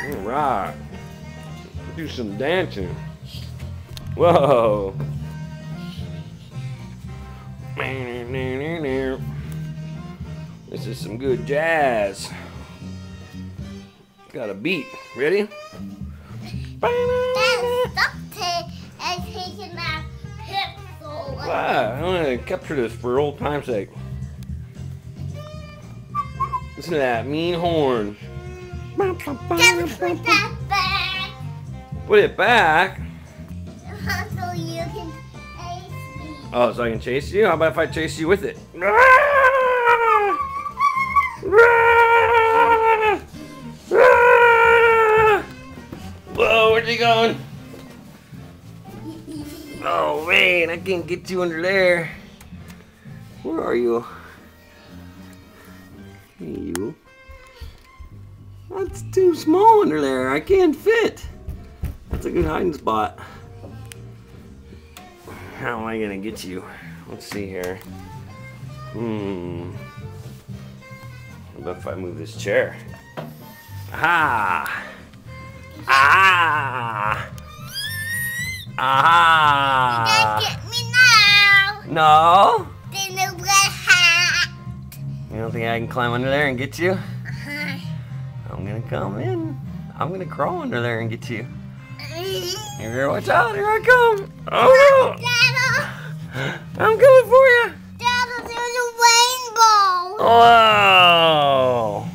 Alright. Do some dancing. Whoa. This is some good jazz. Got a beat. Ready? Taking that pixel. Wow, I'm gonna capture this for old time's sake. Listen to that mean horn. Just put that back. Put it back. So you can chase me. Oh, so I can chase you? How about if I chase you with it? Whoa, where's he going? Oh man, I can't get you under there. Where are you? Hey, you. That's too small under there. I can't fit. That's a good hiding spot. How am I gonna get you? Let's see here. How about if I move this chair? Aha! Ah! Ah! You can't get me now. No? Then the red hat. You don't think I can climb under there and get you? Uh-huh. I'm gonna come in. I'm gonna crawl under there and get you. Here, watch out! Here I come! Oh no! Dada! I'm coming for you! Dada, there's a rainbow! Wow!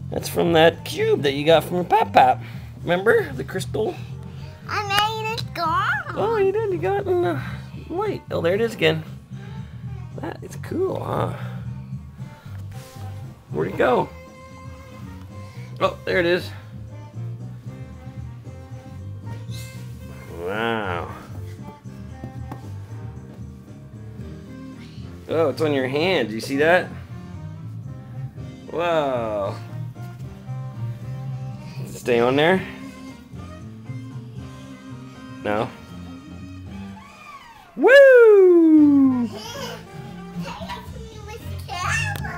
That's from that cube that you got from Pap. Remember? The crystal? I made it gone. Oh, you did. You got it in the light. Oh, there it is again. That is cool, huh? Where'd it go? Oh, there it is. Wow. Oh, it's on your hand. Do you see that? Wow. Does it stay on there? No. Woo!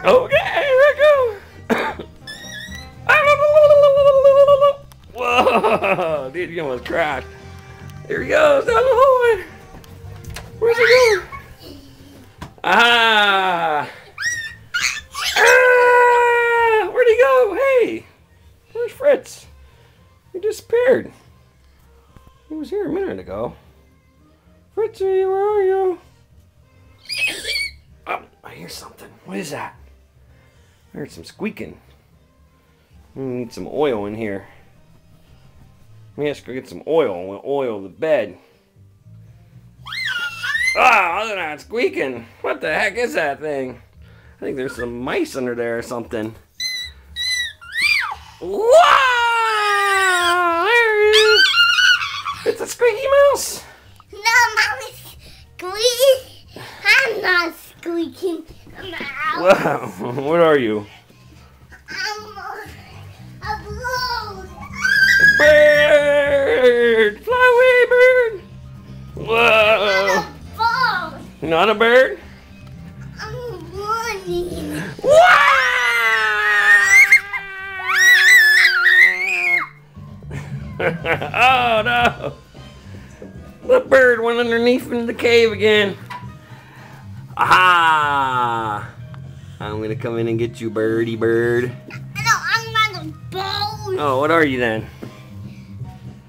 Okay, here I go. Whoa, dude, you almost crashed. Here he goes down the hallway. Where's he going? Ah! Ah! Where'd he go? Hey, where's Fritz? He disappeared. He was here a minute ago. Fritzy, where are you? Oh, I hear something. What is that? I heard some squeaking. We need some oil in here. Let me ask go get some oil. We'll oil the bed. Ah, they're not squeaking. What the heck is that thing? I think there's some mice under there or something. Wow! There he is. It's a squeaky mouse. No, Mommy, squeak. I'm not squeaking. Wow, what are you? I'm a bird. Bird! Fly away, bird! Whoa! I'm You're not a bird? running. Wow! Oh no! The bird went underneath into the cave again. Aha! I'm gonna come in and get you, birdie bird. No, I'm not a bird. Oh, what are you then?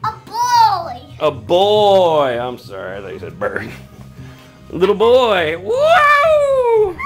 A boy. A boy! I'm sorry, I thought you said bird. Little boy! Whoa!